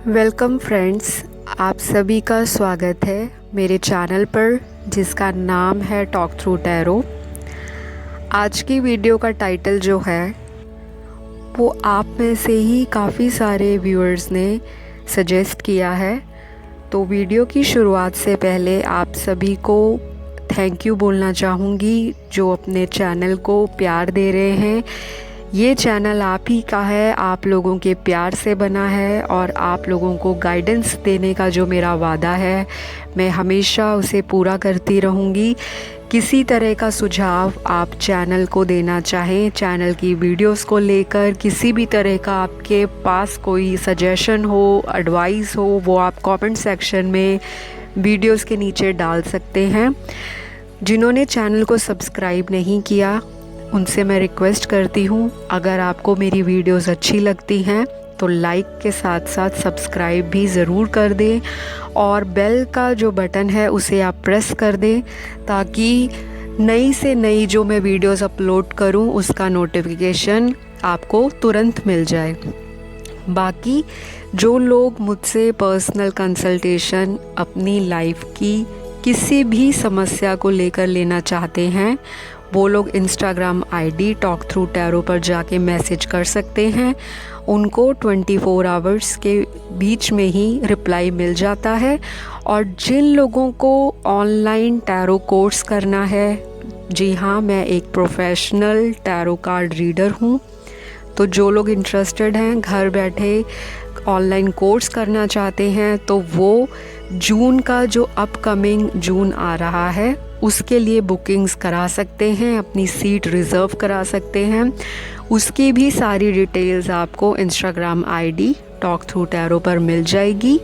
Welcome friends, आप सभी का स्वागत है मेरे चैनल पर जिसका नाम है टॉक थ्रू टैरो। आज की वीडियो का टाइटल जो है वो आप में से ही काफ़ी सारे व्यूअर्स ने सजेस्ट किया है। तो वीडियो की शुरुआत से पहले आप सभी को थैंक यू बोलना चाहूँगी जो अपने चैनल को प्यार दे रहे हैं। ये चैनल आप ही का है, आप लोगों के प्यार से बना है और आप लोगों को गाइडेंस देने का जो मेरा वादा है मैं हमेशा उसे पूरा करती रहूँगी। किसी तरह का सुझाव आप चैनल को देना चाहें, चैनल की वीडियोस को लेकर किसी भी तरह का आपके पास कोई सजेशन हो, एडवाइस हो, वो आप कमेंट सेक्शन में वीडियोस के नीचे डाल सकते हैं। जिन्होंने चैनल को सब्सक्राइब नहीं किया उनसे मैं रिक्वेस्ट करती हूँ, अगर आपको मेरी वीडियोस अच्छी लगती हैं तो लाइक के साथ साथ सब्सक्राइब भी ज़रूर कर दें और बेल का जो बटन है उसे आप प्रेस कर दें ताकि नई से नई जो मैं वीडियोस अपलोड करूँ उसका नोटिफिकेशन आपको तुरंत मिल जाए। बाकी जो लोग मुझसे पर्सनल कंसल्टेशन अपनी लाइफ की किसी भी समस्या को लेकर लेना चाहते हैं वो लोग Instagram ID talk through tarot पर जाके मैसेज कर सकते हैं। उनको 24 आवर्स के बीच में ही रिप्लाई मिल जाता है। और जिन लोगों को ऑनलाइन टैरो कोर्स करना है, जी हाँ, मैं एक प्रोफेशनल टैरो कार्ड रीडर हूँ। तो जो लोग इंटरेस्टेड हैं, घर बैठे ऑनलाइन कोर्स करना चाहते हैं, तो वो जून का जो अपकमिंग जून आ रहा है उसके लिए बुकिंग्स करा सकते हैं, अपनी सीट रिज़र्व करा सकते हैं। उसकी भी सारी डिटेल्स आपको Instagram ID talk through tarot पर मिल जाएगी।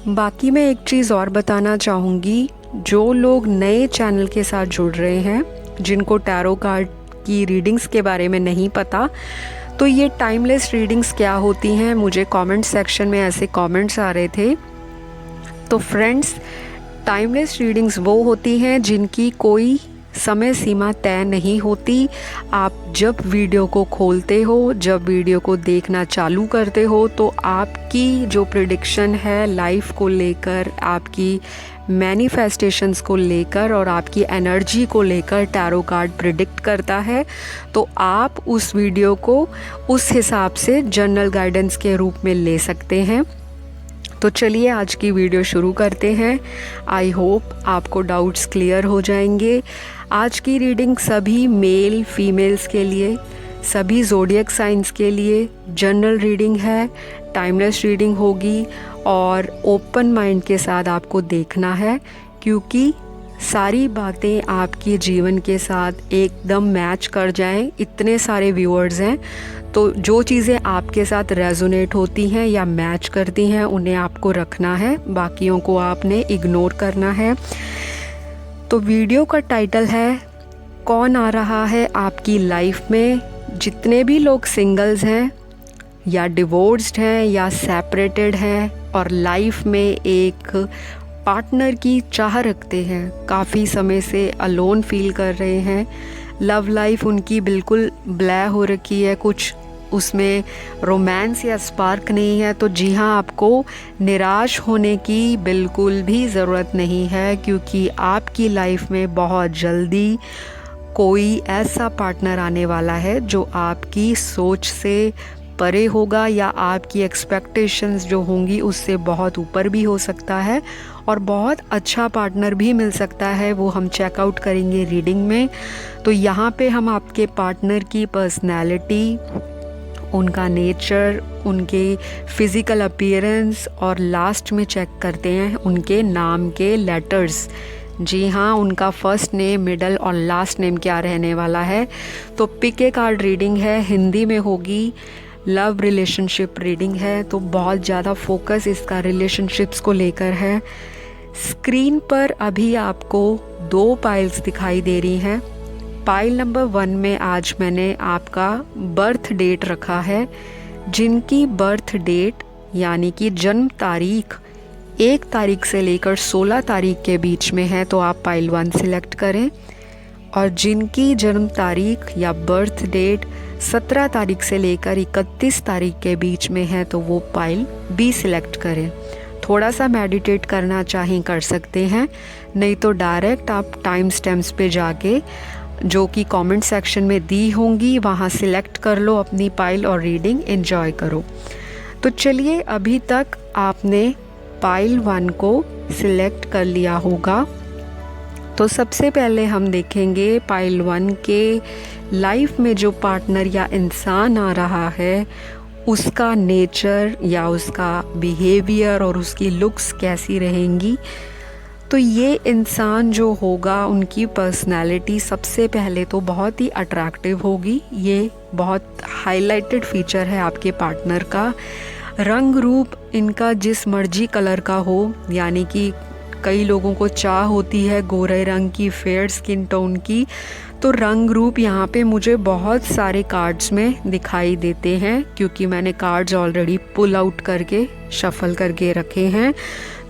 बाकी मैं एक चीज़ और बताना चाहूँगी, जो लोग नए चैनल के साथ जुड़ रहे हैं, जिनको टैरो कार्ड की रीडिंग्स के बारे में नहीं पता, तो ये टाइमलेस रीडिंग्स क्या होती हैं, मुझे कमेंट सेक्शन में ऐसे कमेंट्स आ रहे थे। तो फ्रेंड्स, टाइमलेस रीडिंग्स वो होती हैं जिनकी कोई समय सीमा तय नहीं होती। आप जब वीडियो को खोलते हो, जब वीडियो को देखना चालू करते हो, तो आपकी जो प्रेडिक्शन है लाइफ को लेकर, आपकी मैनिफेस्टेशंस को लेकर और आपकी एनर्जी को लेकर टैरो कार्ड प्रिडिक्ट करता है। तो आप उस वीडियो को उस हिसाब से जनरल गाइडेंस के रूप में ले सकते हैं। तो चलिए आज की वीडियो शुरू करते हैं। आई होप आपको डाउट्स क्लियर हो जाएंगे। आज की रीडिंग सभी मेल फीमेल्स के लिए, सभी ज़ोडिएक साइंस के लिए जनरल रीडिंग है, टाइमलेस रीडिंग होगी और ओपन माइंड के साथ आपको देखना है, क्योंकि सारी बातें आपके जीवन के साथ एकदम मैच कर जाएं। इतने सारे व्यूअर्स हैं, तो जो चीज़ें आपके साथ रेजोनेट होती हैं या मैच करती हैं उन्हें आपको रखना है, बाकियों को आपने इग्नोर करना है। तो वीडियो का टाइटल है, कौन आ रहा है आपकी लाइफ में। जितने भी लोग सिंगल्स हैं या डिवोर्स्ड हैं या सेपरेटेड हैं और लाइफ में एक पार्टनर की चाह रखते हैं, काफ़ी समय से अलोन फील कर रहे हैं, लव लाइफ उनकी बिल्कुल ब्लैक हो रखी है, कुछ उसमें रोमांस या स्पार्क नहीं है, तो जी हाँ, आपको निराश होने की बिल्कुल भी ज़रूरत नहीं है, क्योंकि आपकी लाइफ में बहुत जल्दी कोई ऐसा पार्टनर आने वाला है जो आपकी सोच से परे होगा या आपकी एक्सपेक्टेशंस जो होंगी उससे बहुत ऊपर भी हो सकता है और बहुत अच्छा पार्टनर भी मिल सकता है। वो हम चेकआउट करेंगे रीडिंग में। तो यहाँ पे हम आपके पार्टनर की पर्सनैलिटी, उनका नेचर, उनके फिज़िकल अपीयरेंस और लास्ट में चेक करते हैं उनके नाम के लेटर्स। जी हाँ, उनका फर्स्ट नेम, मिडल और लास्ट नेम क्या रहने वाला है। तो पिक ए कार्ड रीडिंग है, हिंदी में होगी, लव रिलेशनशिप रीडिंग है, तो बहुत ज़्यादा फोकस इसका रिलेशनशिप्स को लेकर है। स्क्रीन पर अभी आपको 2 पाइल्स दिखाई दे रही हैं। पाइल नंबर 1 में आज मैंने आपका बर्थ डेट रखा है। जिनकी बर्थ डेट यानी कि जन्म तारीख 1 तारीख से लेकर 16 तारीख के बीच में है तो आप पाइल 1 सिलेक्ट करें। और जिनकी जन्म तारीख या बर्थ डेट 17 तारीख से लेकर 31 तारीख के बीच में है तो वो पाइल बी सिलेक्ट करें। थोड़ा सा मेडिटेट करना चाहें कर सकते हैं, नहीं तो डायरेक्ट आप टाइम स्टैम्प्स पे जाके जो कि कमेंट सेक्शन में दी होंगी वहाँ सिलेक्ट कर लो अपनी पाइल और रीडिंग एंजॉय करो। तो चलिए, अभी तक आपने पाइल 1 को सिलेक्ट कर लिया होगा। तो सबसे पहले हम देखेंगे पाइल 1 के लाइफ में जो पार्टनर या इंसान आ रहा है उसका नेचर या उसका बिहेवियर और उसकी लुक्स कैसी रहेंगी। तो ये इंसान जो होगा उनकी पर्सनैलिटी सबसे पहले तो बहुत ही अट्रैक्टिव होगी। ये बहुत हाईलाइटेड फीचर है आपके पार्टनर का। रंग रूप इनका जिस मर्जी कलर का हो, यानी कि कई लोगों को चाह होती है गोरे रंग की, फेयर स्किन टोन की, तो रंग रूप यहाँ पे मुझे बहुत सारे कार्ड्स में दिखाई देते हैं क्योंकि मैंने कार्ड्स ऑलरेडी पुल आउट करके शफल करके रखे हैं।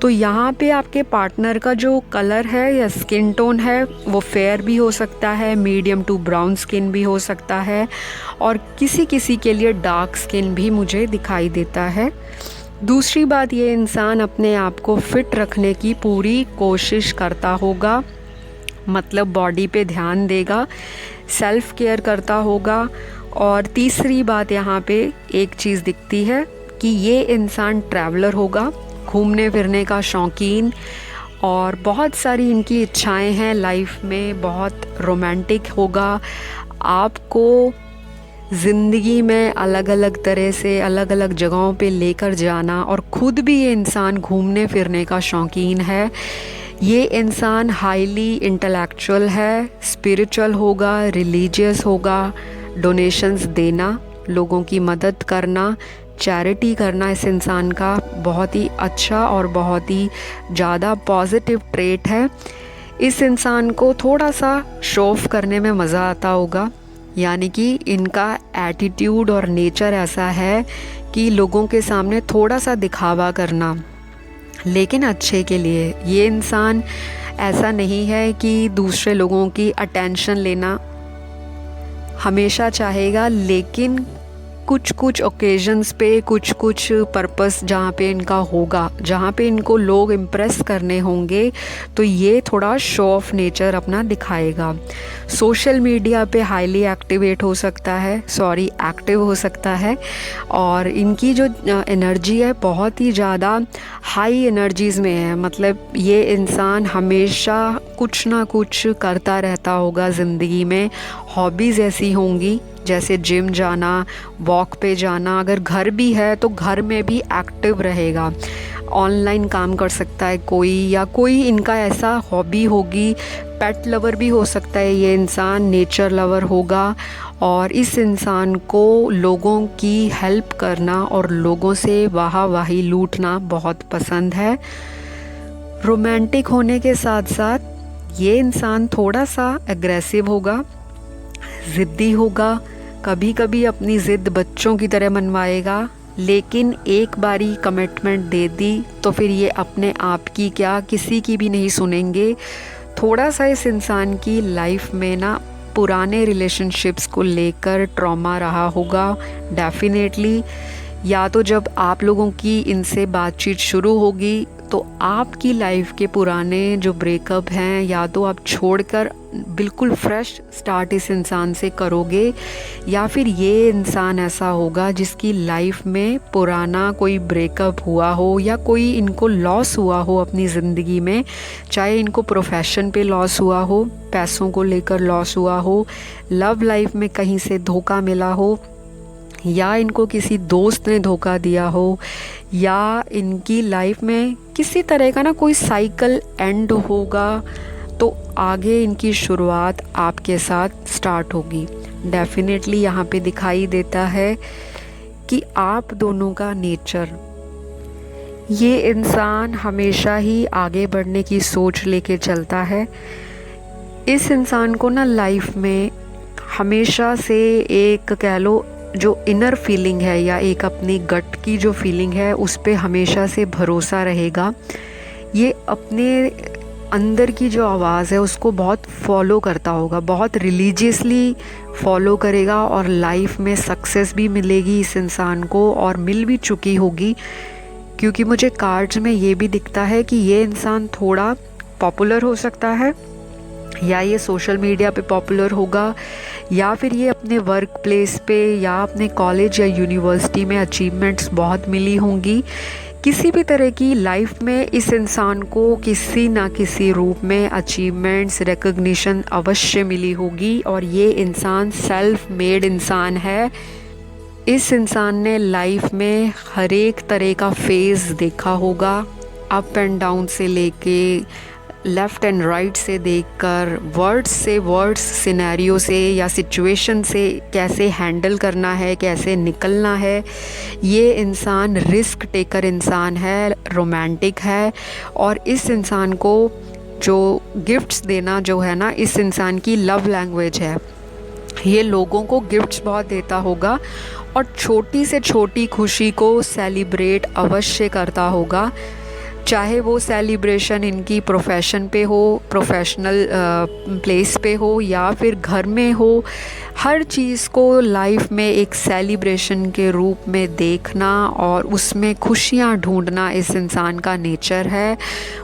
तो यहाँ पे आपके पार्टनर का जो कलर है या स्किन टोन है वो फेयर भी हो सकता है, मीडियम टू ब्राउन स्किन भी हो सकता है, और किसी किसी के लिए डार्क स्किन भी मुझे दिखाई देता है। दूसरी बात, ये इंसान अपने आप को फिट रखने की पूरी कोशिश करता होगा, मतलब बॉडी पे ध्यान देगा, सेल्फ केयर करता होगा। और तीसरी बात यहाँ पे एक चीज़ दिखती है कि ये इंसान ट्रैवलर होगा, घूमने फिरने का शौकीन, और बहुत सारी इनकी इच्छाएं हैं लाइफ में, बहुत रोमांटिक होगा। आपको ज़िंदगी में अलग अलग तरह से अलग अलग जगहों पे लेकर जाना, और ख़ुद भी ये इंसान घूमने फिरने का शौकीन है। ये इंसान हाईली इंटेलेक्चुअल है, स्पिरिचुअल होगा, रिलीजियस होगा, डोनेशंस देना, लोगों की मदद करना, चैरिटी करना इस इंसान का बहुत ही अच्छा और बहुत ही ज़्यादा पॉजिटिव ट्रेट है। इस इंसान को थोड़ा सा शो ऑफ करने में मज़ा आता होगा, यानी कि इनका एटीट्यूड और नेचर ऐसा है कि लोगों के सामने थोड़ा सा दिखावा करना, लेकिन अच्छे के लिए। ये इंसान ऐसा नहीं है कि दूसरे लोगों की अटेंशन लेना हमेशा चाहेगा, लेकिन कुछ कुछ ओकेजन्स पे, कुछ कुछ पर्पस जहाँ पे इनका होगा, जहाँ पे इनको लोग इम्प्रेस करने होंगे, तो ये थोड़ा शो ऑफ नेचर अपना दिखाएगा। सोशल मीडिया पे हाईली एक्टिवेट हो सकता है, एक्टिव हो सकता है, और इनकी जो एनर्जी है बहुत ही ज़्यादा हाई एनर्जीज़ में है। मतलब ये इंसान हमेशा कुछ ना कुछ करता रहता होगा ज़िंदगी में। हॉबीज़ ऐसी होंगी जैसे जिम जाना, वॉक पे जाना, अगर घर भी है तो घर में भी एक्टिव रहेगा। ऑनलाइन काम कर सकता है कोई, या कोई इनका ऐसा हॉबी होगी। पेट लवर भी हो सकता है ये इंसान, नेचर लवर होगा, और इस इंसान को लोगों की हेल्प करना और लोगों से वाही लूटना बहुत पसंद है। रोमांटिक होने के साथ साथ ये इंसान थोड़ा सा एग्रेसिव होगा, ज़िद्दी होगा, कभी कभी अपनी ज़िद बच्चों की तरह मनवाएगा, लेकिन एक बारी कमिटमेंट दे दी तो फिर ये अपने आप की क्या किसी की भी नहीं सुनेंगे। थोड़ा सा इस इंसान की लाइफ में ना पुराने रिलेशनशिप्स को लेकर ट्रॉमा रहा होगा डेफिनेटली। या तो जब आप लोगों की इनसे बातचीत शुरू होगी तो आपकी लाइफ के पुराने जो ब्रेकअप हैं या तो आप छोड़कर बिल्कुल फ्रेश स्टार्ट इस इंसान से करोगे, या फिर ये इंसान ऐसा होगा जिसकी लाइफ में पुराना कोई ब्रेकअप हुआ हो या कोई इनको लॉस हुआ हो अपनी ज़िंदगी में, चाहे इनको प्रोफेशन पे लॉस हुआ हो, पैसों को लेकर लॉस हुआ हो, लव लाइफ में कहीं से धोखा मिला हो, या इनको किसी दोस्त ने धोखा दिया हो, या इनकी लाइफ में किसी तरह का ना कोई साइकिल एंड होगा, तो आगे इनकी शुरुआत आपके साथ स्टार्ट होगी। डेफिनेटली यहाँ पे दिखाई देता है कि आप दोनों का नेचर, ये इंसान हमेशा ही आगे बढ़ने की सोच लेके चलता है। इस इंसान को ना लाइफ में हमेशा से एक कह लो जो इनर फीलिंग है या एक अपनी गट की जो फीलिंग है उस पे हमेशा से भरोसा रहेगा। ये अपने अंदर की जो आवाज़ है उसको बहुत फॉलो करता होगा, बहुत रिलीजियसली फॉलो करेगा और लाइफ में सक्सेस भी मिलेगी इस इंसान को, और मिल भी चुकी होगी। क्योंकि मुझे कार्ड्स में ये भी दिखता है कि ये इंसान थोड़ा पॉपुलर हो सकता है, या ये सोशल मीडिया पे पॉपुलर होगा, या फिर ये अपने वर्क प्लेस पे या अपने कॉलेज या यूनिवर्सिटी में अचीवमेंट्स बहुत मिली होंगी। किसी भी तरह की लाइफ में इस इंसान को किसी ना किसी रूप में अचीवमेंट्स, रिकग्निशन अवश्य मिली होगी, और ये इंसान सेल्फ मेड इंसान है। इस इंसान ने लाइफ में हर एक तरह का फेज़ देखा होगा, अप एंड डाउन से लेके लेफ़्ट एंड राइट से देखकर, वर्ड्स सिनेरियो से या सिचुएशन से कैसे हैंडल करना है, कैसे निकलना है। ये इंसान रिस्क टेकर इंसान है, रोमांटिक है, और इस इंसान को जो गिफ्ट्स देना जो है ना, इस इंसान की लव लैंग्वेज है। ये लोगों को गिफ्ट्स बहुत देता होगा और छोटी से छोटी खुशी को सेलिब्रेट अवश्य करता होगा, चाहे वो सेलिब्रेशन इनकी प्रोफेशन पे हो, प्रोफेशनल प्लेस पे हो, या फिर घर में हो। हर चीज़ को लाइफ में एक सेलिब्रेशन के रूप में देखना और उसमें खुशियाँ ढूंढना इस इंसान का नेचर है।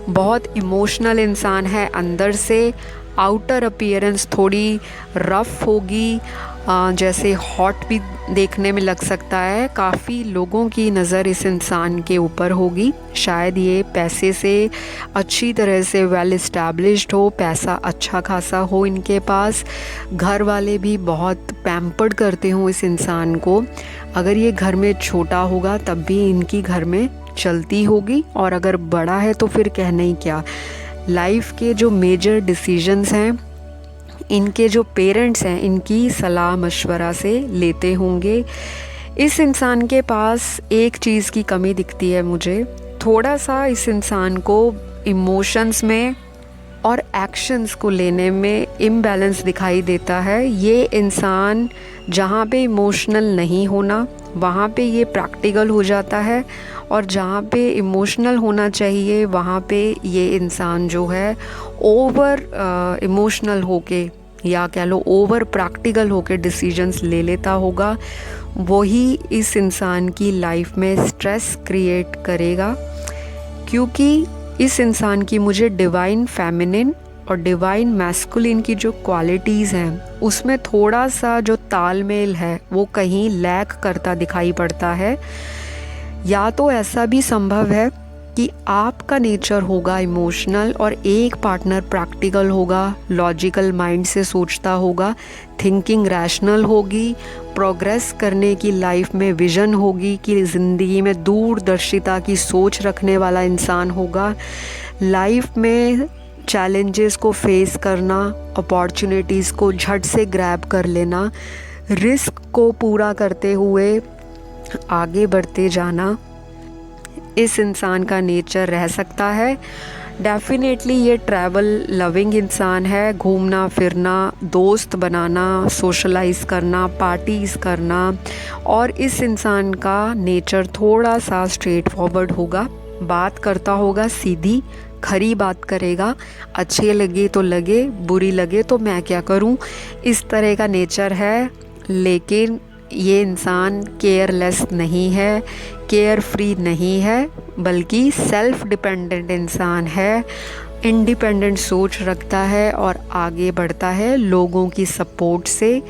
बहुत इमोशनल इंसान है अंदर से। आउटर अपीयरेंस थोड़ी रफ़ होगी, जैसे हॉट भी देखने में लग सकता है। काफ़ी लोगों की नज़र इस इंसान के ऊपर होगी। शायद ये पैसे से अच्छी तरह से वेल इस्टेब्लिश्ड हो, पैसा अच्छा खासा हो इनके पास, घर वाले भी बहुत पैम्पर्ड करते हों इस इंसान को। अगर ये घर में छोटा होगा तब भी इनकी घर में चलती होगी, और अगर बड़ा है तो फिर कहना ही क्या। लाइफ के जो मेजर डिसीजंस हैं इनके जो पेरेंट्स हैं इनकी सलाह मशवरा से लेते होंगे। इस इंसान के पास एक चीज़ की कमी दिखती है मुझे, थोड़ा सा इस इंसान को इमोशंस में और एक्शंस को लेने में इम्बैलेंस दिखाई देता है। ये इंसान जहाँ पे इमोशनल नहीं होना वहाँ पे ये प्रैक्टिकल हो जाता है, और जहाँ पे इमोशनल होना चाहिए वहाँ पे ये इंसान जो है ओवर इमोशनल होके, या कह लो ओवर प्रैक्टिकल होके डिसीजंस ले लेता होगा। वही इस इंसान की लाइफ में स्ट्रेस क्रिएट करेगा, क्योंकि इस इंसान की मुझे डिवाइन फेमिनिन और डिवाइन मैस्कुलिन की जो क्वालिटीज़ हैं उसमें थोड़ा सा जो तालमेल है वो कहीं लैक करता दिखाई पड़ता है। या तो ऐसा भी संभव है कि आपका नेचर होगा इमोशनल और एक पार्टनर प्रैक्टिकल होगा, लॉजिकल माइंड से सोचता होगा, थिंकिंग रैशनल होगी, प्रोग्रेस करने की लाइफ में विज़न होगी कि ज़िंदगी में दूरदर्शिता की सोच रखने वाला इंसान होगा। लाइफ में चैलेंजेस को फेस करना, अपॉर्चुनिटीज़ को झट से ग्रैब कर लेना, रिस्क को पूरा करते हुए आगे बढ़ते जाना, इस इंसान का नेचर रह सकता है। डेफिनेटली ये ट्रैवल लविंग इंसान है, घूमना फिरना, दोस्त बनाना, सोशलाइज़ करना, पार्टीज़ करना, और इस इंसान का नेचर थोड़ा सा स्ट्रेट फॉरवर्ड होगा, बात करता होगा सीधी खरी बात करेगा, अच्छे लगे तो लगे, बुरी लगे तो मैं क्या करूं, इस तरह का नेचर है। लेकिन ये इंसान केयरलेस नहीं है, केयर फ्री नहीं है, बल्कि सेल्फ डिपेंडेंट इंसान है, इंडिपेंडेंट सोच रखता है और आगे बढ़ता है लोगों की सपोर्ट से।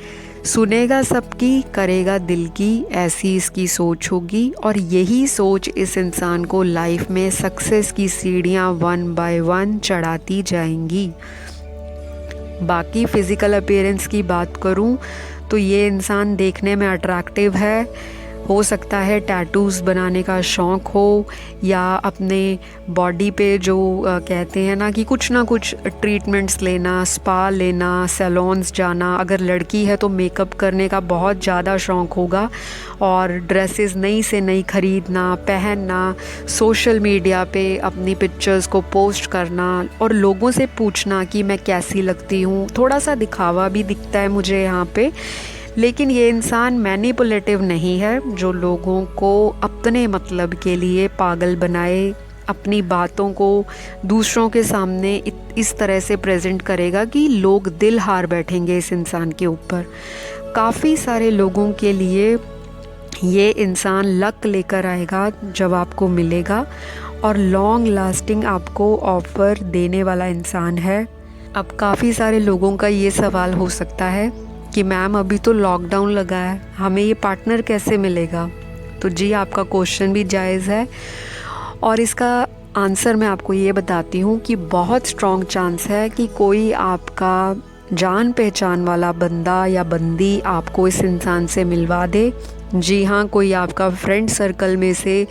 सुनेगा सबकी, करेगा दिल की, ऐसी इसकी सोच होगी, और यही सोच इस इंसान को लाइफ में सक्सेस की सीढ़ियाँ 1 बाय 1 चढ़ाती जाएंगी। बाकी फ़िज़िकल अपीयरेंस की बात करूँ तो ये इंसान देखने में अट्रैक्टिव है। हो सकता है टैटूज़ बनाने का शौक़ हो, या अपने बॉडी पे जो कहते हैं ना कि कुछ ना कुछ ट्रीटमेंट्स लेना, स्पा लेना, सैलून्स जाना। अगर लड़की है तो मेकअप करने का बहुत ज़्यादा शौक़ होगा, और ड्रेसेस नई से नई ख़रीदना, पहनना, सोशल मीडिया पे अपनी पिक्चर्स को पोस्ट करना और लोगों से पूछना कि मैं कैसी लगती हूँ। थोड़ा सा दिखावा भी दिखता है मुझे यहाँ पे। लेकिन ये इंसान मैनिपुलेटिव नहीं है जो लोगों को अपने मतलब के लिए पागल बनाए, अपनी बातों को दूसरों के सामने इस तरह से प्रेजेंट करेगा कि लोग दिल हार बैठेंगे इस इंसान के ऊपर। काफ़ी सारे लोगों के लिए ये इंसान लक लेकर आएगा जब आपको मिलेगा, और लॉन्ग लास्टिंग आपको ऑफ़र देने वाला इंसान है। अब काफ़ी सारे लोगों का ये सवाल हो सकता है कि मैम अभी तो लॉकडाउन लगा है, हमें ये पार्टनर कैसे मिलेगा? तो जी, आपका क्वेश्चन भी जायज़ है, और इसका आंसर मैं आपको ये बताती हूँ कि बहुत स्ट्रॉन्ग चांस है कि कोई आपका जान पहचान वाला बंदा या बंदी आपको इस इंसान से मिलवा दे। जी हाँ, कोई आपका फ्रेंड सर्कल में से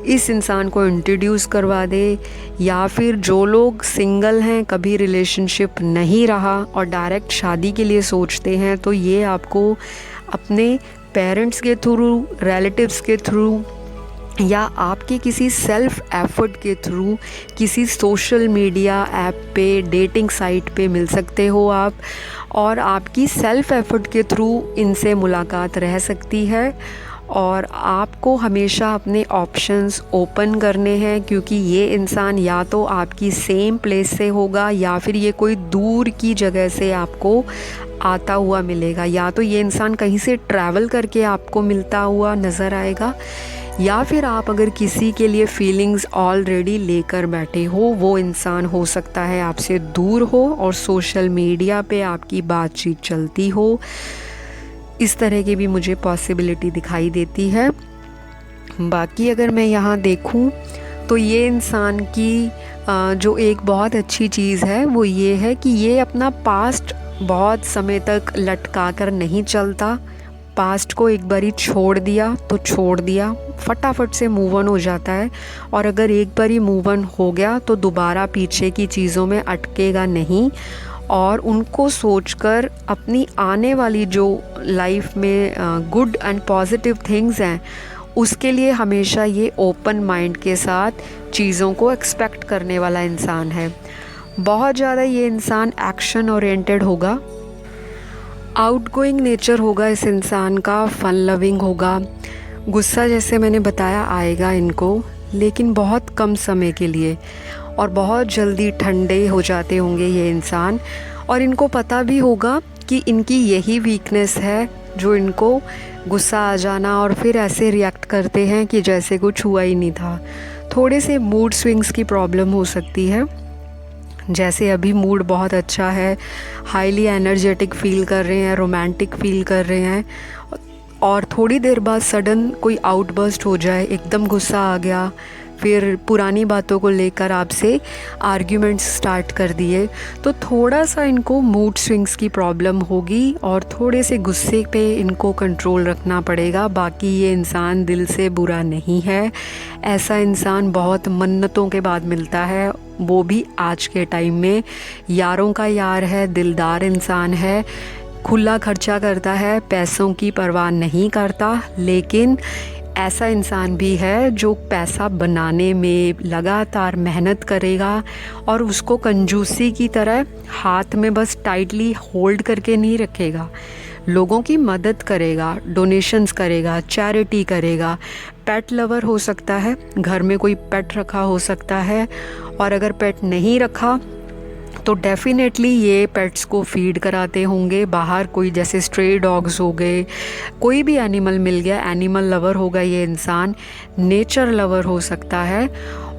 इस इंसान को इंट्रोड्यूस करवा दे, या फिर जो लोग सिंगल हैं, कभी रिलेशनशिप नहीं रहा और डायरेक्ट शादी के लिए सोचते हैं, तो ये आपको अपने पेरेंट्स के थ्रू, रिलेटिव्स के थ्रू, या आपके किसी सेल्फ एफर्ट के थ्रू किसी सोशल मीडिया ऐप पे, डेटिंग साइट पे मिल सकते हो आप, और आपकी सेल्फ एफर्ट के थ्रू इनसे मुलाकात रह सकती है। और आपको हमेशा अपने ऑप्शंस ओपन करने हैं, क्योंकि ये इंसान या तो आपकी सेम प्लेस से होगा, या फिर ये कोई दूर की जगह से आपको आता हुआ मिलेगा, या तो ये इंसान कहीं से ट्रैवल करके आपको मिलता हुआ नज़र आएगा, या फिर आप अगर किसी के लिए फीलिंग्स ऑलरेडी लेकर बैठे हो, वो इंसान हो सकता है आपसे दूर हो और सोशल मीडिया पे आपकी बातचीत चलती हो। इस तरह की भी मुझे पॉसिबिलिटी दिखाई देती है। बाकी अगर मैं यहाँ देखूँ तो ये इंसान की जो एक बहुत अच्छी चीज़ है वो ये है कि ये अपना पास्ट बहुत समय तक लटका कर नहीं चलता। पास्ट को एक बारी छोड़ दिया तो छोड़ दिया, फटाफट से मूव ऑन हो जाता है, और अगर एक बारी मूव ऑन हो गया तो दोबारा पीछे की चीज़ों में अटकेगा नहीं, और उनको सोचकर अपनी आने वाली जो लाइफ में गुड एंड पॉजिटिव थिंग्स हैं उसके लिए हमेशा ये ओपन माइंड के साथ चीज़ों को एक्सपेक्ट करने वाला इंसान है। बहुत ज़्यादा ये इंसान एक्शन ओरिएंटेड होगा, आउटगोइंग नेचर होगा इस इंसान का, फन लविंग होगा। गुस्सा जैसे मैंने बताया आएगा इनको, लेकिन बहुत कम समय के लिए, और बहुत जल्दी ठंडे हो जाते होंगे ये इंसान, और इनको पता भी होगा कि इनकी यही वीकनेस है जो इनको गुस्सा आ जाना और फिर ऐसे रिएक्ट करते हैं कि जैसे कुछ हुआ ही नहीं था। थोड़े से मूड स्विंग्स की प्रॉब्लम हो सकती है, जैसे अभी मूड बहुत अच्छा है, हाईली एनर्जेटिक फील कर रहे हैं, रोमांटिक फील कर रहे हैं, और थोड़ी देर बाद सडन कोई आउटबर्स्ट हो जाए, एकदम गुस्सा आ गया, फिर पुरानी बातों को लेकर आपसे आर्ग्यूमेंट्स स्टार्ट कर दिए, तो थोड़ा सा इनको मूड स्विंग्स की प्रॉब्लम होगी और थोड़े से गुस्से पे इनको कंट्रोल रखना पड़ेगा। बाकी ये इंसान दिल से बुरा नहीं है, ऐसा इंसान बहुत मन्नतों के बाद मिलता है, वो भी आज के टाइम में। यारों का यार है, दिलदार इंसान है, खुला खर्चा करता है, पैसों की परवाह नहीं करता, लेकिन ऐसा इंसान भी है जो पैसा बनाने में लगातार मेहनत करेगा और उसको कंजूसी की तरह हाथ में बस टाइटली होल्ड करके नहीं रखेगा, लोगों की मदद करेगा, डोनेशंस करेगा, चैरिटी करेगा। पेट लवर हो सकता है, घर में कोई पेट रखा हो सकता है, और अगर पेट नहीं रखा तो डेफ़िनेटली ये पेट्स को फीड कराते होंगे बाहर, कोई जैसे स्ट्रे डॉग्स हो गए, कोई भी एनिमल मिल गया, एनिमल लवर होगा ये इंसान, नेचर लवर हो सकता है,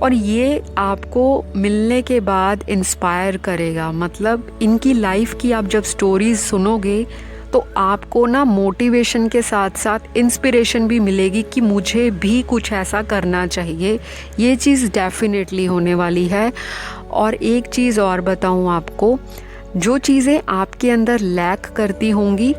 और ये आपको मिलने के बाद इंस्पायर करेगा। मतलब इनकी लाइफ की आप जब स्टोरीज़ सुनोगे तो आपको ना मोटिवेशन के साथ साथ इंस्पिरेशन भी मिलेगी कि मुझे भी कुछ ऐसा करना चाहिए। ये चीज़ डेफिनेटली होने वाली है। और एक चीज़ और बताऊँ आपको, जो चीज़ें आपके अंदर लैक करती होंगी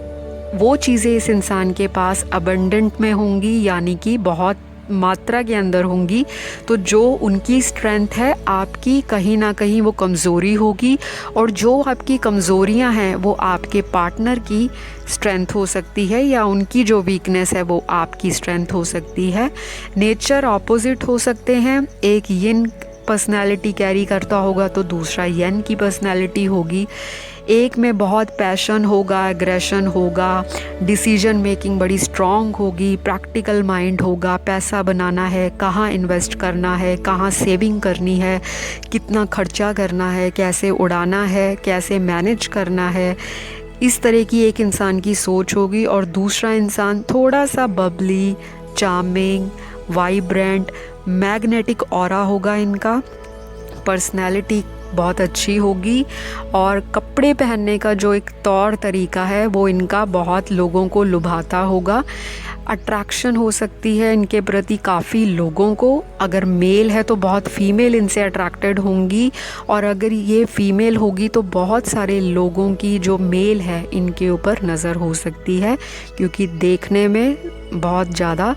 वो चीज़ें इस इंसान के पास अबंडेंट में होंगी, यानी कि बहुत मात्रा के अंदर होंगी। तो जो उनकी स्ट्रेंथ है आपकी कहीं ना कहीं वो कमज़ोरी होगी, और जो आपकी कमज़ोरियां हैं वो आपके पार्टनर की स्ट्रेंथ हो सकती है, या उनकी जो वीकनेस है वो आपकी स्ट्रेंथ हो सकती है। नेचर ऑपोजिट हो सकते हैं, एक यिन पर्सनालिटी कैरी करता होगा तो दूसरा यन की पर्सनालिटी होगी। एक में बहुत पैशन होगा, एग्रेशन होगा, डिसीजन मेकिंग बड़ी स्ट्रॉन्ग होगी, प्रैक्टिकल माइंड होगा, पैसा बनाना है, कहाँ इन्वेस्ट करना है, कहाँ सेविंग करनी है, कितना खर्चा करना है, कैसे उड़ाना है, कैसे मैनेज करना है, इस तरह की एक इंसान की सोच होगी। और दूसरा इंसान थोड़ा सा Babli, charming, vibrant, magnetic aura होगा इनका, पर्सनैलिटी बहुत अच्छी होगी और कपड़े पहनने का जो एक तौर तरीका है वो इनका बहुत लोगों को लुभाता होगा। अट्रैक्शन हो सकती है इनके प्रति काफ़ी लोगों को। अगर मेल है तो बहुत फीमेल इनसे अट्रैक्टेड होंगी, और अगर ये फीमेल होगी तो बहुत सारे लोगों की जो मेल है इनके ऊपर नज़र हो सकती है, क्योंकि देखने में बहुत ज़्यादा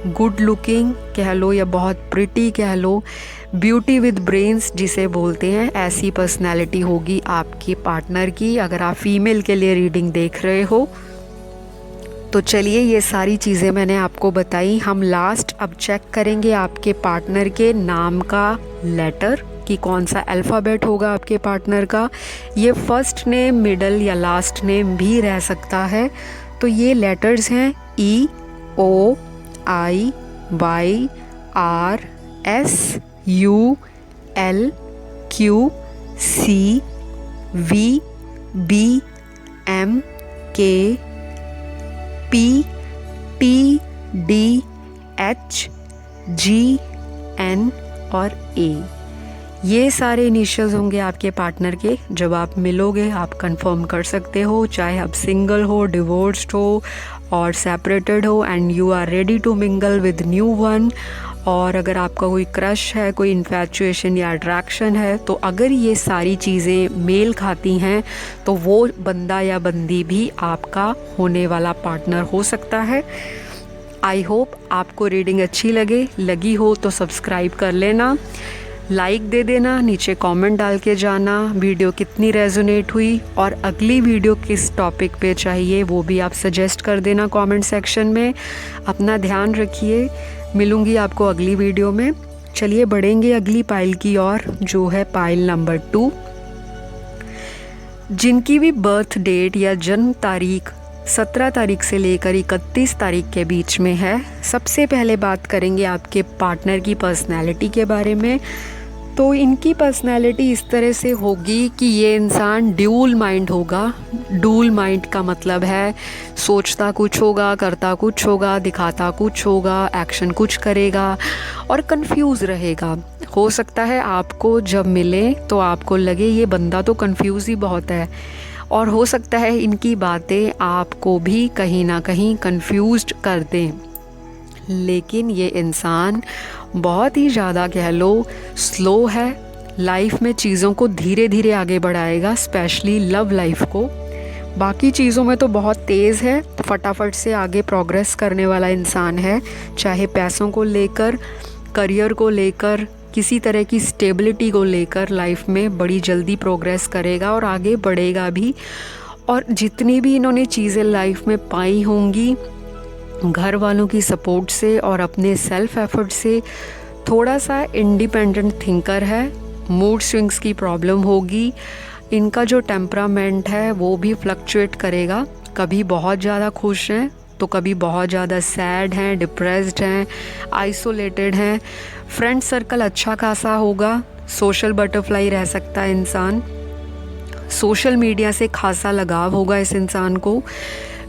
गुड लुकिंग कह लो या बहुत प्रिटी कह लो, ब्यूटी विद ब्रेन्स जिसे बोलते हैं, ऐसी पर्सनैलिटी होगी आपके पार्टनर की अगर आप फीमेल के लिए रीडिंग देख रहे हो। तो चलिए, ये सारी चीज़ें मैंने आपको बताई। हम लास्ट अब चेक करेंगे आपके पार्टनर के नाम का लेटर कि कौन सा अल्फ़ाबेट होगा आपके पार्टनर का। ये फर्स्ट नेम, मिडल या लास्ट नेम भी रह सकता है। तो ये लेटर्स हैं E, O, I, Y, R, S, U, L, Q, C, V, B, M, K, P, T, D, H, G, N और A। ये सारे इनिशियल्स होंगे आपके पार्टनर के। जब आप मिलोगे आप कंफर्म कर सकते हो, चाहे आप सिंगल हो, डिवोर्स्ड हो और सेपरेटेड हो, and you are ready to mingle with new one. और अगर आपका कोई क्रश है, कोई इन्फैचुएशन या अट्रैक्शन है, तो अगर ये सारी चीज़ें मेल खाती हैं तो वो बंदा या बंदी भी आपका होने वाला पार्टनर हो सकता है। आई होप आपको रीडिंग अच्छी लगी हो तो सब्सक्राइब कर लेना, लाइक दे देना, नीचे कमेंट डाल के जाना वीडियो कितनी रेजोनेट हुई, और अगली वीडियो किस टॉपिक पे चाहिए वो भी आप सजेस्ट कर देना कमेंट सेक्शन में। अपना ध्यान रखिए, मिलूँगी आपको अगली वीडियो में। चलिए बढ़ेंगे अगली पाइल की ओर, जो है पाइल नंबर 2। जिनकी भी बर्थ डेट या जन्म तारीख 17 तारीख से लेकर 31 तारीख के बीच में है, सबसे पहले बात करेंगे आपके पार्टनर की पर्सनैलिटी के बारे में। तो इनकी पर्सनैलिटी इस तरह से होगी कि ये इंसान ड्यूल माइंड होगा। ड्यूल माइंड का मतलब है सोचता कुछ होगा, करता कुछ होगा, दिखाता कुछ होगा, एक्शन कुछ करेगा और कंफ्यूज रहेगा। हो सकता है आपको जब मिले तो आपको लगे ये बंदा तो कंफ्यूज ही बहुत है, और हो सकता है इनकी बातें आपको भी कहीं ना कहीं कंफ्यूज्ड कर दें। लेकिन ये इंसान बहुत ही ज़्यादा कह लो स्लो है, लाइफ में चीज़ों को धीरे धीरे आगे बढ़ाएगा, स्पेशली लव लाइफ को। बाकी चीज़ों में तो बहुत तेज़ है, फटाफट से आगे प्रोग्रेस करने वाला इंसान है, चाहे पैसों को लेकर, करियर को लेकर, किसी तरह की स्टेबिलिटी को लेकर लाइफ में बड़ी जल्दी प्रोग्रेस करेगा और आगे बढ़ेगा भी। और जितनी भी इन्होंने चीज़ें लाइफ में पाई होंगी घर वालों की सपोर्ट से और अपने सेल्फ एफर्ट से, थोड़ा सा इंडिपेंडेंट थिंकर है, मूड स्विंग्स की प्रॉब्लम होगी। इनका जो टेम्परामेंट है वो भी फ्लक्चुएट करेगा, कभी बहुत ज़्यादा खुश हैं तो कभी बहुत ज़्यादा सैड हैं, डिप्रेस्ड हैं, आइसोलेटेड हैं। फ्रेंड सर्कल अच्छा खासा होगा, सोशल बटरफ्लाई रह सकता है इंसान। सोशल मीडिया से खासा लगाव होगा इस इंसान को,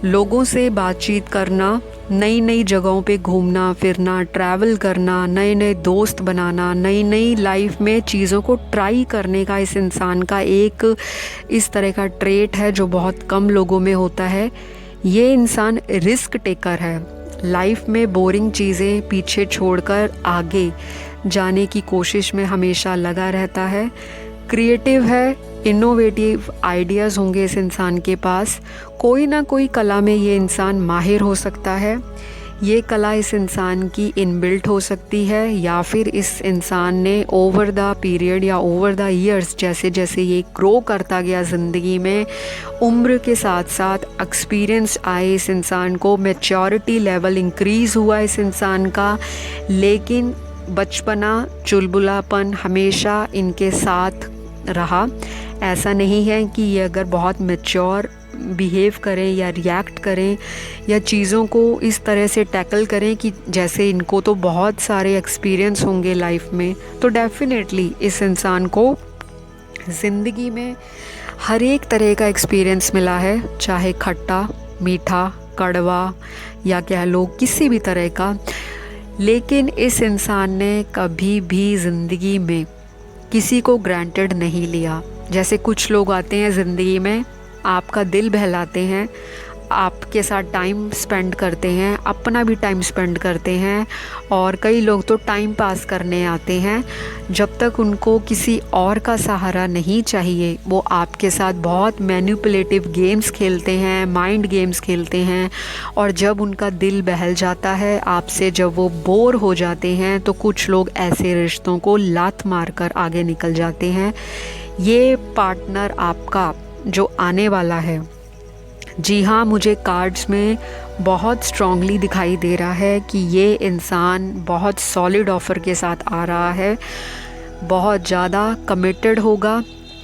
लोगों से बातचीत करना, नई नई जगहों पे घूमना फिरना, ट्रैवल करना, नए नए दोस्त बनाना, नई नई लाइफ में चीज़ों को ट्राई करने का इस इंसान का एक इस तरह का ट्रेट है जो बहुत कम लोगों में होता है। ये इंसान रिस्क टेकर है, लाइफ में बोरिंग चीज़ें पीछे छोड़कर आगे जाने की कोशिश में हमेशा लगा रहता है। क्रिएटिव है, इनोवेटिव आइडियाज़ होंगे इस इंसान के पास, कोई ना कोई कला में ये इंसान माहिर हो सकता है। ये कला इस इंसान की इनबिल्ट हो सकती है, या फिर इस इंसान ने ओवर द पीरियड या ओवर द ईयर्स जैसे जैसे ये ग्रो करता गया ज़िंदगी में, उम्र के साथ साथ एक्सपीरियंस आए इस इंसान को, मैच्योरिटी लेवल इंक्रीज़ हुआ इस इंसान का, लेकिन बचपना चुलबुलापन हमेशा इनके साथ रहा। ऐसा नहीं है कि ये अगर बहुत मैच्योर बिहेव करें या रिएक्ट करें या चीज़ों को इस तरह से टैकल करें कि जैसे इनको तो बहुत सारे एक्सपीरियंस होंगे लाइफ में, तो डेफिनेटली इस इंसान को ज़िंदगी में हर एक तरह का एक्सपीरियंस मिला है, चाहे खट्टा, मीठा, कड़वा या कह लो किसी भी तरह का। लेकिन इस इंसान ने कभी भी ज़िंदगी में किसी को ग्रांटेड नहीं लिया। जैसे कुछ लोग आते हैं ज़िंदगी में, आपका दिल बहलाते हैं, आपके साथ टाइम स्पेंड करते हैं, अपना भी टाइम स्पेंड करते हैं, और कई लोग तो टाइम पास करने आते हैं। जब तक उनको किसी और का सहारा नहीं चाहिए, वो आपके साथ बहुत मैनिपुलेटिव गेम्स खेलते हैं, माइंड गेम्स खेलते हैं। और जब उनका दिल बहल जाता है आपसे, जब वो बोर हो जाते हैं, तो कुछ लोग ऐसे रिश्तों को लात मारकर आगे निकल जाते हैं। ये पार्टनर आपका जो आने वाला है, जी हाँ, मुझे कार्ड्स में बहुत स्ट्रॉन्गली दिखाई दे रहा है कि ये इंसान बहुत सॉलिड ऑफ़र के साथ आ रहा है, बहुत ज़्यादा कमिटेड होगा।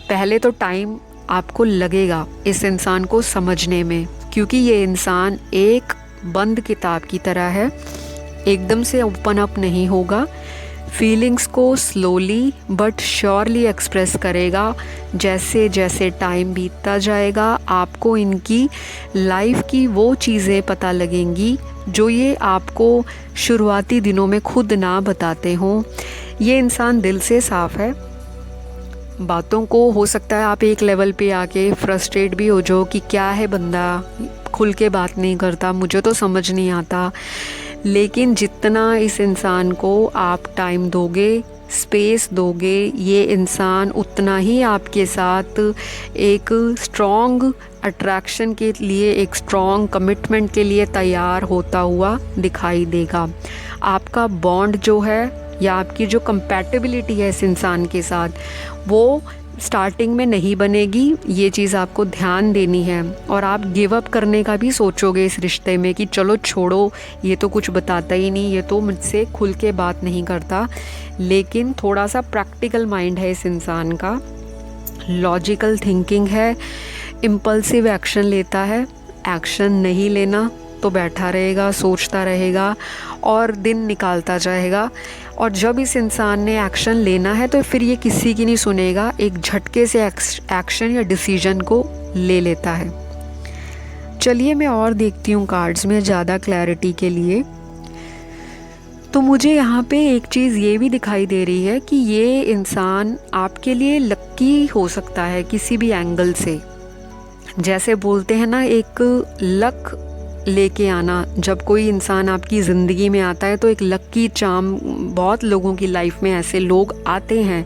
पहले तो टाइम आपको लगेगा इस इंसान को समझने में, क्योंकि ये इंसान एक बंद किताब की तरह है, एकदम से ओपन अप नहीं होगा। फीलिंग्स को स्लोली बट श्योरली एक्सप्रेस करेगा। जैसे जैसे टाइम बीतता जाएगा, आपको इनकी लाइफ की वो चीज़ें पता लगेंगी जो ये आपको शुरुआती दिनों में खुद ना बताते हों। ये इंसान दिल से साफ़ है। बातों को हो सकता है आप एक लेवल पे आके फ्रस्ट्रेट भी हो जाओ कि क्या है बंदा, खुल के बात नहीं करता, मुझे तो समझ नहीं आता। लेकिन जितना इस इंसान को आप टाइम दोगे, स्पेस दोगे, ये इंसान उतना ही आपके साथ एक स्ट्रॉन्ग अट्रैक्शन के लिए, एक स्ट्रॉन्ग कमिटमेंट के लिए तैयार होता हुआ दिखाई देगा। आपका बॉन्ड जो है या आपकी जो कंपैटिबिलिटी है इस इंसान के साथ, वो स्टार्टिंग में नहीं बनेगी। ये चीज़ आपको ध्यान देनी है। और आप गिव अप करने का भी सोचोगे इस रिश्ते में कि चलो छोड़ो, ये तो कुछ बताता ही नहीं, ये तो मुझसे खुल के बात नहीं करता। लेकिन थोड़ा सा प्रैक्टिकल माइंड है इस इंसान का, लॉजिकल थिंकिंग है, इम्पल्सिव एक्शन लेता है। एक्शन नहीं लेना तो बैठा रहेगा, सोचता रहेगा और दिन निकालता जाएगा। और जब इस इंसान ने एक्शन लेना है तो फिर ये किसी की नहीं सुनेगा, एक झटके से एक्शन या डिसीजन को ले लेता है। चलिए मैं और देखती हूँ कार्ड्स में ज़्यादा क्लैरिटी के लिए। तो मुझे यहाँ पे एक चीज़ ये भी दिखाई दे रही है कि ये इंसान आपके लिए लक्की हो सकता है किसी भी एंगल से। जैसे बोलते हैं ना, एक लक लेके आना। जब कोई इंसान आपकी ज़िंदगी में आता है तो एक लक्की चार्म, बहुत लोगों की लाइफ में ऐसे लोग आते हैं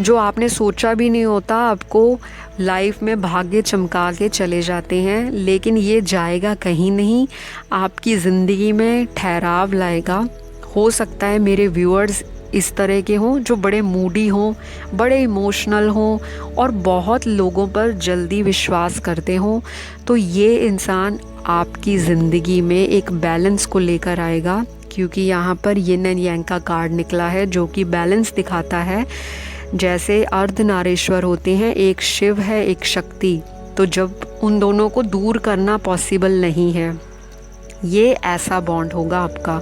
जो आपने सोचा भी नहीं होता, आपको लाइफ में भाग्य चमका के चले जाते हैं। लेकिन ये जाएगा कहीं नहीं, आपकी ज़िंदगी में ठहराव लाएगा। हो सकता है मेरे व्यूअर्स इस तरह के हों जो बड़े मूडी हों, बड़े इमोशनल हों और बहुत लोगों पर जल्दी विश्वास करते हों। तो ये इंसान आपकी ज़िंदगी में एक बैलेंस को लेकर आएगा, क्योंकि यहाँ पर यिन एंड यांग का कार्ड निकला है जो कि बैलेंस दिखाता है। जैसे अर्धनारीश्वर होते हैं, एक शिव है एक शक्ति, तो जब उन दोनों को दूर करना पॉसिबल नहीं है। ये ऐसा बॉन्ड होगा आपका,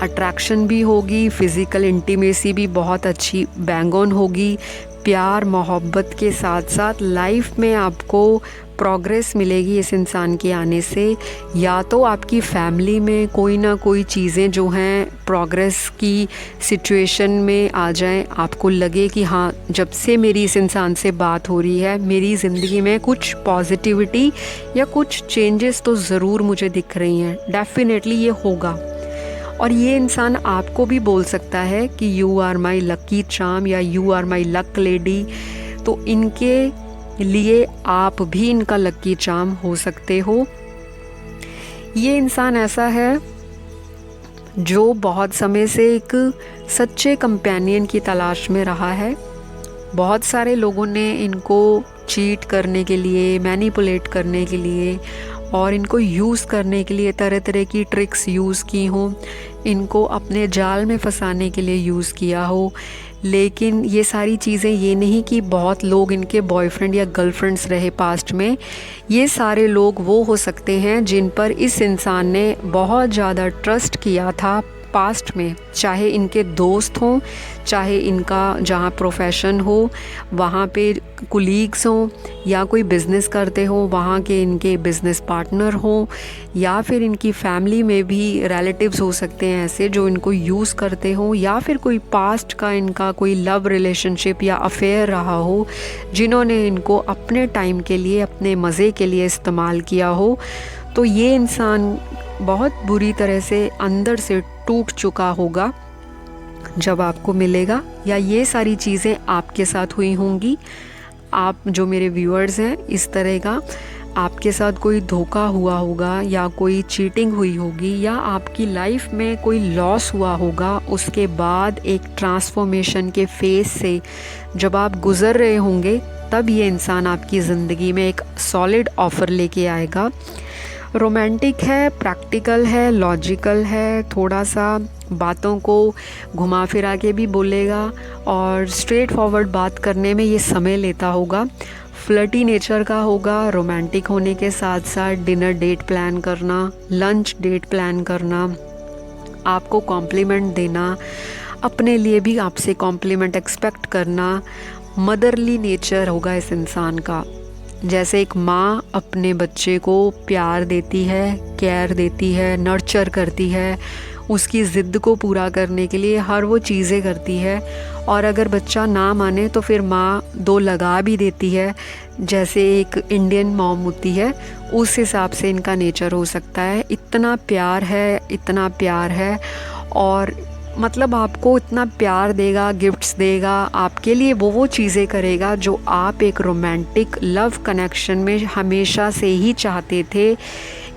अट्रैक्शन भी होगी, फिज़िकल इंटीमेसी भी बहुत अच्छी बैंग ऑन होगी। प्यार मोहब्बत के साथ साथ लाइफ में आपको प्रोग्रेस मिलेगी इस इंसान के आने से। या तो आपकी फैमिली में कोई ना कोई चीज़ें जो हैं प्रोग्रेस की सिचुएशन में आ जाएं, आपको लगे कि हाँ, जब से मेरी इस इंसान से बात हो रही है, मेरी ज़िंदगी में कुछ पॉजिटिविटी या कुछ चेंजेस तो ज़रूर मुझे दिख रही हैं। डेफिनेटली ये होगा। और ये इंसान आपको भी बोल सकता है कि you are my lucky charm या you are my luck lady. तो इनके लिए आप भी इनका लकी चार्म हो सकते हो। ये इंसान ऐसा है जो बहुत समय से एक सच्चे कंपेनियन की तलाश में रहा है। बहुत सारे लोगों ने इनको चीट करने के लिए, मैनिपुलेट करने के लिए और इनको यूज़ करने के लिए तरह तरह की ट्रिक्स यूज़ की हों। इनको अपने जाल में फंसाने के लिए यूज़ किया हो। लेकिन ये सारी चीज़ें ये नहीं कि बहुत लोग इनके बॉयफ्रेंड या गर्लफ्रेंड्स रहे पास्ट में। ये सारे लोग वो हो सकते हैं जिन पर इस इंसान ने बहुत ज़्यादा ट्रस्ट किया था पास्ट में, चाहे इनके दोस्त हों, चाहे इनका जहाँ प्रोफेशन हो वहाँ पे कुलीग्स हों, या कोई बिज़नेस करते हो वहाँ के इनके बिज़नेस पार्टनर हों, या फिर इनकी फैमिली में भी रिलेटिव्स हो सकते हैं ऐसे जो इनको यूज़ करते हो, या फिर कोई पास्ट का इनका कोई लव रिलेशनशिप या अफेयर रहा हो जिन्होंने इनको अपने टाइम के लिए, अपने मज़े के लिए इस्तेमाल किया हो। तो ये इंसान बहुत बुरी तरह से अंदर से टूट चुका होगा जब आपको मिलेगा, या ये सारी चीज़ें आपके साथ हुई होंगी। आप जो मेरे व्यूअर्स हैं, इस तरह का आपके साथ कोई धोखा हुआ होगा, या कोई चीटिंग हुई होगी, या आपकी लाइफ में कोई लॉस हुआ होगा। उसके बाद एक ट्रांसफॉर्मेशन के फेज से जब आप गुज़र रहे होंगे, तब ये इंसान आपकी ज़िंदगी में एक सॉलिड ऑफ़र लेके आएगा। रोमांटिक है, प्रैक्टिकल है, लॉजिकल है, थोड़ा सा बातों को घुमा फिरा के भी बोलेगा, और स्ट्रेट फॉरवर्ड बात करने में ये समय लेता होगा। फ्लर्टी नेचर का होगा। रोमांटिक होने के साथ साथ डिनर डेट प्लान करना, लंच डेट प्लान करना, आपको कॉम्प्लीमेंट देना, अपने लिए भी आपसे कॉम्प्लीमेंट एक्सपेक्ट करना। मदरली नेचर होगा इस इंसान का। जैसे एक माँ अपने बच्चे को प्यार देती है, केयर देती है, नर्चर करती है, उसकी ज़िद को पूरा करने के लिए हर वो चीज़ें करती है, और अगर बच्चा ना माने तो फिर माँ दो लगा भी देती है, जैसे एक इंडियन मॉम होती है, उस हिसाब से इनका नेचर हो सकता है। इतना प्यार है, इतना प्यार है, और मतलब आपको इतना प्यार देगा, गिफ्ट्स देगा, आपके लिए वो चीज़ें करेगा जो आप एक रोमांटिक लव कनेक्शन में हमेशा से ही चाहते थे।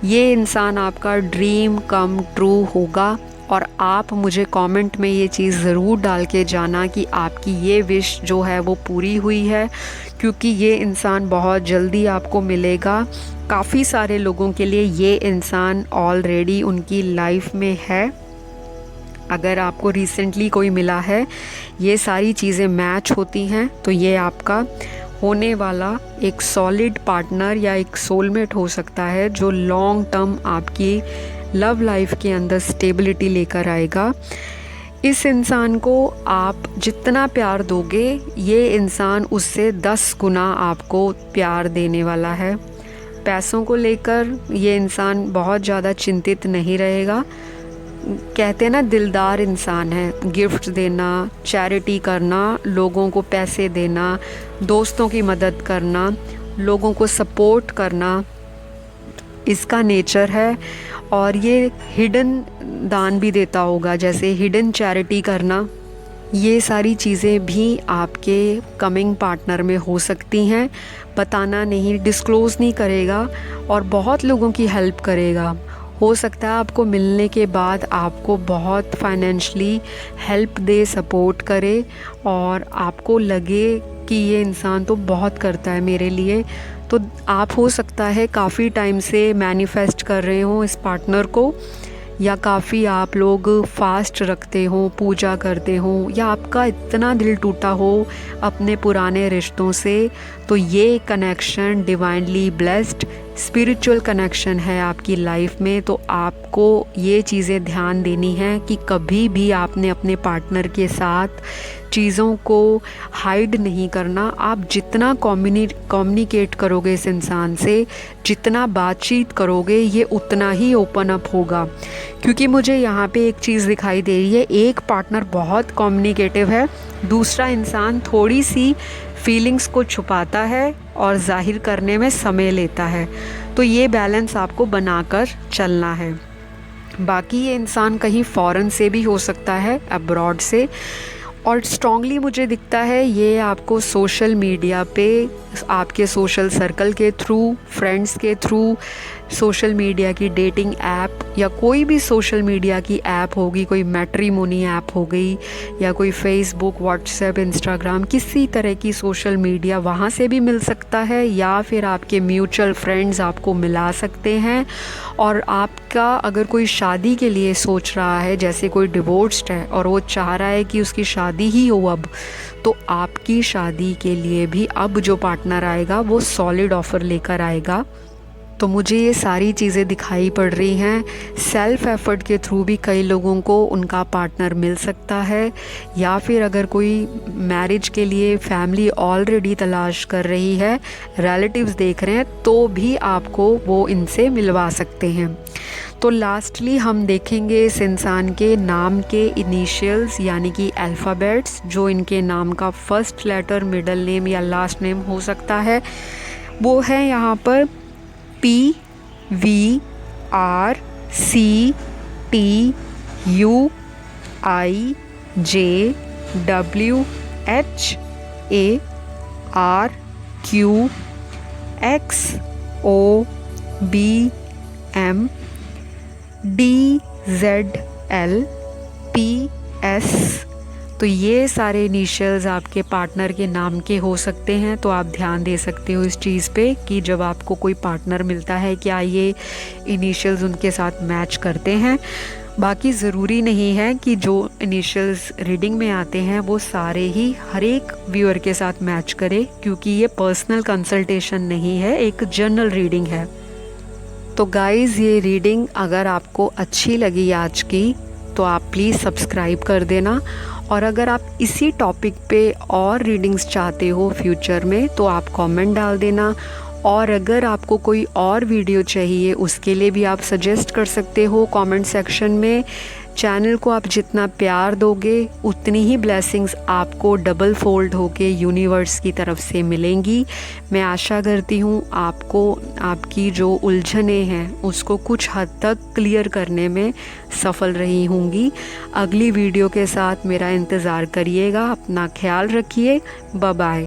ये इंसान आपका ड्रीम कम ट्रू होगा, और आप मुझे कमेंट में ये चीज़ ज़रूर डाल के जाना कि आपकी ये विश जो है वो पूरी हुई है, क्योंकि ये इंसान बहुत जल्दी आपको मिलेगा। काफ़ी सारे लोगों के लिए ये इंसान ऑलरेडी उनकी लाइफ में है। अगर आपको रिसेंटली कोई मिला है, ये सारी चीज़ें मैच होती हैं, तो ये आपका होने वाला एक सॉलिड पार्टनर या एक सोलमेट हो सकता है, जो लॉन्ग टर्म आपकी लव लाइफ के अंदर स्टेबिलिटी लेकर आएगा। इस इंसान को आप जितना प्यार दोगे, ये इंसान उससे 10 गुना आपको प्यार देने वाला है। पैसों को लेकर ये इंसान बहुत ज़्यादा चिंतित नहीं रहेगा। कहते हैं ना, दिलदार इंसान है। गिफ्ट देना, चैरिटी करना, लोगों को पैसे देना, दोस्तों की मदद करना, लोगों को सपोर्ट करना, इसका नेचर है। और ये हिडन दान भी देता होगा, जैसे हिडन चैरिटी करना। ये सारी चीज़ें भी आपके कमिंग पार्टनर में हो सकती हैं। बताना नहीं, डिस्क्लोज़ नहीं करेगा, और बहुत लोगों की हेल्प करेगा। हो सकता है आपको मिलने के बाद आपको बहुत फाइनेंशली हेल्प दे, सपोर्ट करे, और आपको लगे कि ये इंसान तो बहुत करता है मेरे लिए। तो आप हो सकता है काफ़ी टाइम से मैनिफेस्ट कर रहे हो इस पार्टनर को, या काफ़ी आप लोग फास्ट रखते हो, पूजा करते हो, या आपका इतना दिल टूटा हो अपने पुराने रिश्तों से। तो ये connection divinely blessed spiritual connection है आपकी लाइफ में। तो आपको ये चीज़ें ध्यान देनी है कि कभी भी आपने अपने पार्टनर के साथ चीज़ों को हाइड नहीं करना। आप जितना कम्युनिकेट करोगे इस इंसान से, जितना बातचीत करोगे, ये उतना ही ओपन अप होगा। क्योंकि मुझे यहाँ पे एक चीज़ दिखाई दे रही है, एक पार्टनर बहुत कम्युनिकेटिव है, दूसरा इंसान थोड़ी सी फीलिंग्स को छुपाता है और जाहिर करने में समय लेता है। तो ये बैलेंस आपको बनाकर चलना है। बाकी ये इंसान कहीं फ़ॉरेन से भी हो सकता है, अब्रॉड से, और स्ट्रॉन्गली मुझे दिखता है ये आपको सोशल मीडिया पे आपके सोशल सर्कल के थ्रू, फ्रेंड्स के थ्रू, सोशल मीडिया की डेटिंग ऐप या कोई भी सोशल मीडिया की ऐप होगी, कोई मैट्रिमोनी ऐप हो गई या कोई फेसबुक, व्हाट्सएप, इंस्टाग्राम, किसी तरह की सोशल मीडिया, वहाँ से भी मिल सकता है या फिर आपके म्यूचुअल फ्रेंड्स आपको मिला सकते हैं। और आपका अगर कोई शादी के लिए सोच रहा है, जैसे कोई डिवोर्स्ड है और वो चाह रहा है कि उसकी शादी ही हो अब, तो आपकी शादी के लिए भी अब जो पार्टनर आएगा वो सॉलिड ऑफ़र लेकर आएगा। तो मुझे ये सारी चीज़ें दिखाई पड़ रही हैं। सेल्फ़ एफ़र्ट के थ्रू भी कई लोगों को उनका पार्टनर मिल सकता है, या फिर अगर कोई मैरिज के लिए फैमिली ऑलरेडी तलाश कर रही है, रिलेटिव्स देख रहे हैं, तो भी आपको वो इनसे मिलवा सकते हैं। तो लास्टली हम देखेंगे इस इंसान के नाम के इनिशियल्स यानी कि अल्फ़ाबेट्स, जो इनके नाम का फर्स्ट लेटर, मिडल नेम या लास्ट नेम हो सकता है। वो है यहाँ पर PVRCTUIJWHARQXOBMDZLPS। तो ये सारे इनिशियल्स आपके पार्टनर के नाम के हो सकते हैं। तो आप ध्यान दे सकते हो इस चीज़ पे कि जब आपको कोई पार्टनर मिलता है क्या ये इनिशियल्स उनके साथ मैच करते हैं। बाकी ज़रूरी नहीं है कि जो इनिशियल्स रीडिंग में आते हैं वो सारे ही हर एक व्यूअर के साथ मैच करे, क्योंकि ये पर्सनल कंसल्टेशन नहीं है, एक जनरल रीडिंग है। तो गाइज़, ये रीडिंग अगर आपको अच्छी लगी आज की तो आप प्लीज़ सब्सक्राइब कर देना। और अगर आप इसी टॉपिक पे और रीडिंग्स चाहते हो फ्यूचर में तो आप कमेंट डाल देना। और अगर आपको कोई और वीडियो चाहिए उसके लिए भी आप सजेस्ट कर सकते हो कमेंट सेक्शन में। चैनल को आप जितना प्यार दोगे उतनी ही ब्लेसिंग्स आपको डबल फोल्ड होके यूनिवर्स की तरफ से मिलेंगी। मैं आशा करती हूँ आपको आपकी जो उलझनें हैं उसको कुछ हद तक क्लियर करने में सफल रही होंगी। अगली वीडियो के साथ मेरा इंतज़ार करिएगा। अपना ख्याल रखिए। Bye bye.